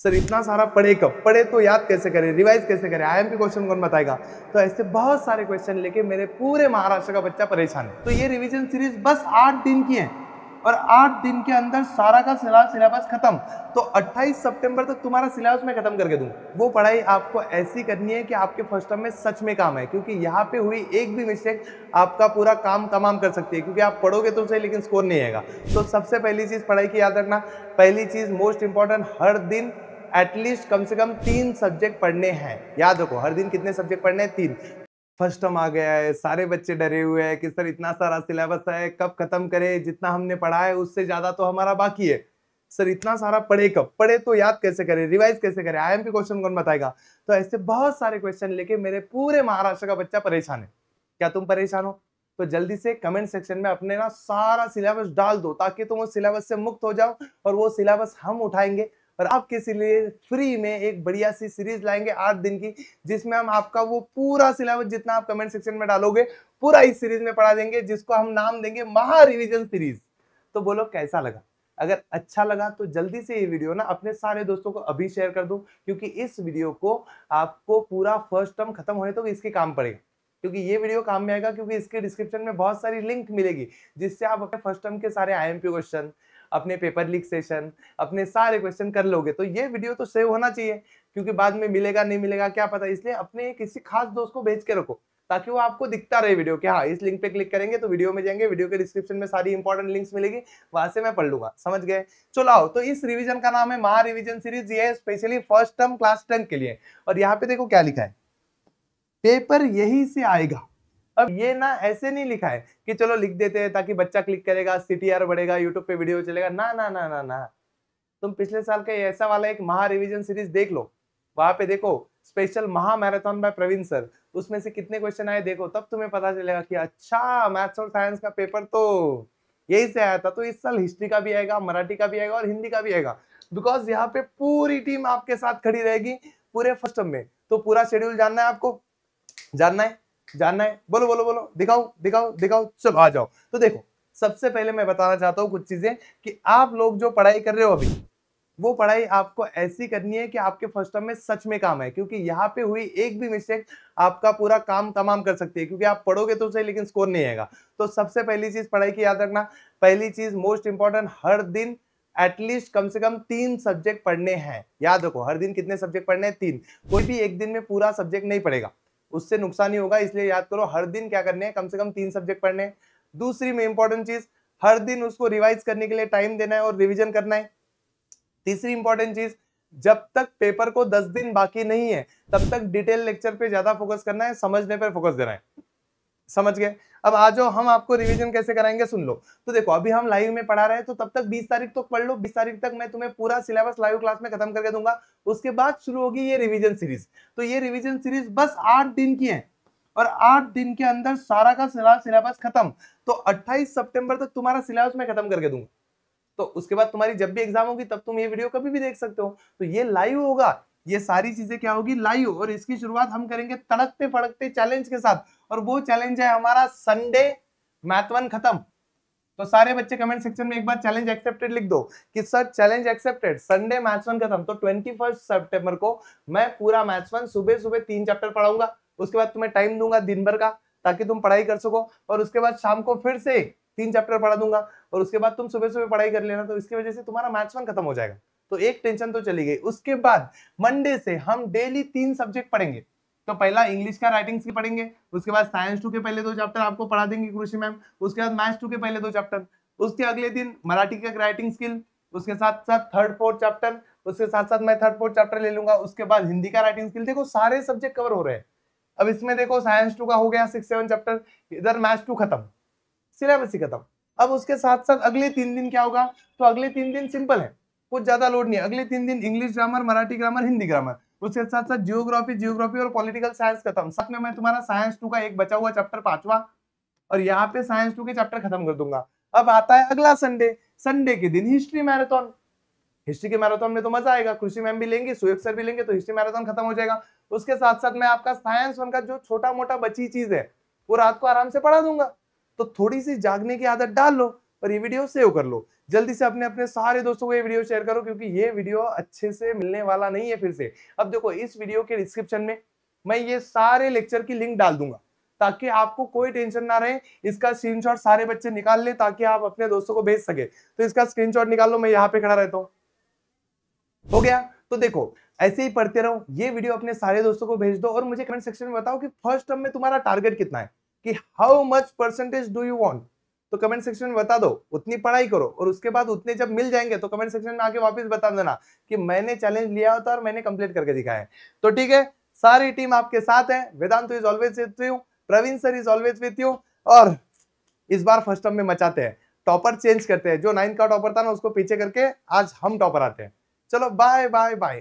Sir इतना सारा पढ़े कब पढ़े, तो याद कैसे करें, रिवाइज कैसे करें, आईएमपी क्वेश्चन कौन बताएगा। तो ऐसे बहुत सारे क्वेश्चन लेके मेरे पूरे महाराष्ट्र का बच्चा परेशान है। तो ये रिवीजन सीरीज बस 8 दिन की है और 8 दिन के अंदर सारा का सिलेबस खत्म। तो 28 सितंबर तक तुम्हारा सिलेबस मैं खत्म करके दूंगा। वो पढ़ाई आपको ऐसी करनी है कि आपके फर्स्ट टर्म में सच में काम है, क्योंकि यहाँ पे हुई एक भी मिस्टेक आपका पूरा काम तमाम कर सकती है, क्योंकि आप पढ़ोगे तो सही लेकिन स्कोर नहीं आएगा। तो सबसे पहली चीज पढ़ाई की याद रखना, पहली चीज मोस्ट इंपॉर्टेंट, हर दिन एटलीस्ट कम से कम 3 सब्जेक्ट पढ़ने हैं। याद रखो, हर दिन कितने सब्जेक्ट पढ़ने हैं, 3। फर्स्ट टर्म आ गया है, सारे बच्चे डरे हुए हैं कि सर इतना सारा सिलेबस है, कब खत्म करें, जितना हमने पढ़ा है उससे ज्यादा तो हमारा बाकी है। सर इतना सारा पढ़े कब पढ़े, तो याद कैसे करें, रिवाइज कैसे करें, आईएमपी क्वेश्चन कौन बताएगा। तो ऐसे बहुत सारे क्वेश्चन लेके मेरे पूरे महाराष्ट्र का बच्चा परेशान है। क्या तुम परेशान हो? तो जल्दी से कमेंट सेक्शन में अपने ना सारा सिलेबस डाल दो, ताकि तुम उस सिलेबस से मुक्त हो जाओ और वो सिलेबस हम उठाएंगे और आपके लिए फ्री में एक बढ़िया सी सीरीज लाएंगे 8 दिन की, जिसमें हम आपका वो पूरा सिलेबस जितना आप कमेंट सेक्शन में डालोगे पूरा इस सीरीज में पढ़ा देंगे, जिसको हम नाम देंगे महा रिवीजन सीरीज। तो बोलो कैसा लगा? अगर अच्छा लगा तो जल्दी से ये वीडियो ना अपने सारे दोस्तों को अभी शेयर कर दो, क्योंकि इस वीडियो को आपको पूरा फर्स्ट टर्म खत्म होने तक इसके काम पड़ेगा, क्योंकि ये वीडियो काम में आएगा, क्योंकि इसके डिस्क्रिप्शन में बहुत सारी लिंक मिलेगी, जिससे आप अपने फर्स्ट टर्म के सारे आईएमपी क्वेश्चन, अपने पेपर लीक सेशन, अपने सारे क्वेश्चन कर लोगे। तो ये वीडियो तो सेव होना चाहिए, क्योंकि बाद में मिलेगा नहीं मिलेगा क्या पता, इसलिए अपने किसी खास दोस्त को भेज के रखो, ताकि वो आपको दिखता रहे वीडियो कि हाँ इस लिंक पे क्लिक करेंगे तो वीडियो में जाएंगे, वीडियो के डिस्क्रिप्शन में सारी इंपॉर्टेंट लिंक्स मिलेगी, वहां से मैं पढ़ लूंगा। समझ गए? चलो आओ, तो इस रिवीजन का नाम है महा रिवीजन सीरीज। ये है स्पेशली फर्स्ट टर्म क्लास 10 के लिए। और यहाँ पे देखो क्या लिखा है, पेपर यही से आएगा। अब ये ना ऐसे नहीं लिखा है कि चलो लिख देते हैं ताकि बच्चा क्लिक करेगा, सीटीआर बढ़ेगा, यूट्यूब पे वीडियो चलेगा, ना ना ना ना ना। तुम पिछले साल का ऐसा वाला एक महा रिवीजन सीरीज देख लो, वहां पे देखो स्पेशल महा मैराथन बाय प्रवीण सर, उसमें से कितने क्वेश्चन आए देखो, तब तुम्हें पता चलेगा कि अच्छा मैथ्स और साइंस का पेपर तो यही से आया था। तो इस साल हिस्ट्री का भी आएगा, मराठी का भी आएगा और हिंदी का भी आएगा, बिकॉज यहाँ पे पूरी टीम आपके साथ खड़ी रहेगी पूरे फर्स्ट टर्म में। तो पूरा शेड्यूल जानना है आपको, जानना है, जानना है, बोलो बोलो बोलो, दिखाओ दिखाओ दिखाओ, चलो आ जाओ। तो देखो सबसे पहले मैं बताना चाहता हूँ कुछ चीजें, कि आप लोग जो पढ़ाई कर रहे हो अभी, वो पढ़ाई आपको ऐसी करनी है कि आपके फर्स्ट टर्म में सच में काम है, क्योंकि यहाँ पे हुई एक भी मिस्टेक आपका पूरा काम तमाम कर सकती है, क्योंकि आप पढ़ोगे तो सही लेकिन स्कोर नहीं आएगा। तो सबसे पहली चीज पढ़ाई की याद रखना, पहली चीज मोस्ट इंपॉर्टेंट, हर दिन एटलीस्ट कम से कम 3 सब्जेक्ट पढ़ने हैं। याद रखो, हर दिन कितने सब्जेक्ट पढ़ने हैं? 3। कोई भी एक दिन में पूरा सब्जेक्ट नहीं पढ़ेगा, उससे नुकसान ही होगा, इसलिए याद करो हर दिन क्या करने हैं, कम से कम 3 सब्जेक्ट पढ़ने हैं। दूसरी में इंपॉर्टेंट चीज, हर दिन उसको रिवाइज करने के लिए टाइम देना है और रिवीजन करना है। तीसरी इंपॉर्टेंट चीज, जब तक पेपर को 10 दिन बाकी नहीं है तब तक डिटेल लेक्चर पे ज्यादा फोकस करना है, समझने पर फोकस देना है। समझ गए? अब आ जाओ, हम आपको रिवीजन कैसे कराएंगे सुन लो। तो देखो अभी हम लाइव में पढ़ा रहे हैं, तो तब तक 20 तारीख तक पढ़ लो, 20 तारीख तक मैं तुम्हें पूरा सिलेबस लाइव क्लास में खत्म करके दूंगा। उसके बाद शुरू होगी ये रिवीजन सीरीज। तो ये रिवीजन सीरीज बस 8 दिन की है और 8 दिन के अंदर सारा का सिलेबस खत्म। तो 28 सितंबर तक तुम्हारा सिलेबस मैं खत्म करके दूंगा। तो उसके बाद तुम्हारी जब भी एग्जाम होगी तब तुम ये वीडियो कभी भी देख सकते हो। तो ये लाइव होगा, ये सारी चीजें क्या होगी, लाइव। और इसकी शुरुआत हम करेंगे तड़कते फड़कते चैलेंज के साथ, और वो चैलेंज है हमारा संडे मैथ 1 खत्म। तो सारे बच्चे कमेंट सेक्शन में एक बार चैलेंज एक्सेप्टेड लिख दो कि sir challenge accepted, Sunday maths 1 खत्म। तो 21 सितंबर को मैं पूरा मैथ्स 1 सुबह सुबह 3 चैप्टर पढ़ाऊंगा। उसके बाद तुम्हें टाइम दूंगा दिन भर का, ताकि तुम पढ़ाई कर सको, और उसके बाद शाम को फिर से 3 चैप्टर पढ़ा दूंगा, और उसके बाद तुम सुबह सुबह पढ़ाई कर लेना। तो इसकी वजह से तुम्हारा मैथ्स 1 खत्म हो जाएगा। तो एक टेंशन तो चली गई। उसके बाद मंडे से हम डेली 3 सब्जेक्ट पढ़ेंगे। तो पहला इंग्लिश का राइटिंग स्किल पढ़ेंगे, उसके बाद साइंस 2 के पहले 2 चैप्टर आपको पढ़ा देंगे कृषि मैम, उसके बाद मैथ्स 2 के पहले 2 चैप्टर, उसके अगले दिन मराठी का राइटिंग स्किल, उसके साथ साथ 3rd 4th चैप्टर, उसके साथ साथ मैं 3rd 4th चैप्टर ले लूंगा। उसके बाद हिंदी का राइटिंग स्किल। देखो सारे सब्जेक्ट कवर हो रहे हैं। अब इसमें देखो साइंस 2 का हो गया 6 7 चैप्टर, इधर मैथ्स 2 खत्म, सिलेबस ही खत्म। अब उसके साथ साथ अगले 3 दिन क्या होगा, तो अगले 3 दिन सिंपल है, कुछ ज्यादा लोड नहीं है। अगले 3 दिन English grammar, Marathi grammar, Hindi grammar, उसके साथ साथ जियोग्राफी और पॉलिटिकल साइंस खत्म। साथ में मैं तुम्हारा साइंस 2 का एक बचा हुआ चैप्टर 5वां, और यहाँ पे साइंस 2 के चैप्टर खत्म कर दूंगा। अब आता है अगला संडे, संडे के दिन हिस्ट्री मैराथन। हिस्ट्री के मैराथन में तो मजा आएगा, कृषि मैम भी लेंगे, सुएक सर भी लेंगे, तो हिस्ट्री मैराथन खत्म हो जाएगा। उसके साथ साथ मैं आपका साइंस 1 का जो छोटा मोटा बची चीज है वो रात को आराम से पढ़ा दूंगा। तो थोड़ी सी जागने की आदत डाल लो और ये वीडियो सेव कर लो। जल्दी से अपने अपने सारे दोस्तों को ये वीडियो शेयर करो, क्योंकि ये वीडियो अच्छे से मिलने वाला नहीं है फिर से। अब देखो, इस वीडियो के डिस्क्रिप्शन में मैं ये सारे लेक्चर की लिंक डाल दूंगा, ताकि आपको कोई टेंशन ना रहे। इसका स्क्रीनशॉट सारे बच्चे निकाल ले, ताकि आप अपने दोस्तों को भेज सके। तो इसका स्क्रीनशॉट निकाल लो, मैं यहाँ पे खड़ा रहता हूँ। हो गया? तो देखो, ऐसे ही पढ़ते रहो, ये वीडियो अपने सारे दोस्तों को भेज दो, और मुझे कमेंट सेक्शन में बताओ कि फर्स्ट टर्म में तुम्हारा टारगेट कितना है, कि how much percentage do you want. तो कमेंट सेक्शन में बता दो, उतनी पढ़ाई करो, और उसके बाद उतने जब मिल जाएंगे तो कमेंट सेक्शन में आके वापस बता देना कि मैंने चैलेंज लिया होता और मैंने कंप्लीट करके दिखाया है। तो ठीक है, सारी टीम आपके साथ है। Vedantu is always with you, Praveen sir is always with you, और इस बार फर्स्ट टर्म में मचाते हैं, टॉपर चेंज करते हैं। जो 9 का टॉपर था ना, उसको पीछे करके आज हम टॉपर आते हैं। चलो बाय बाय बाय।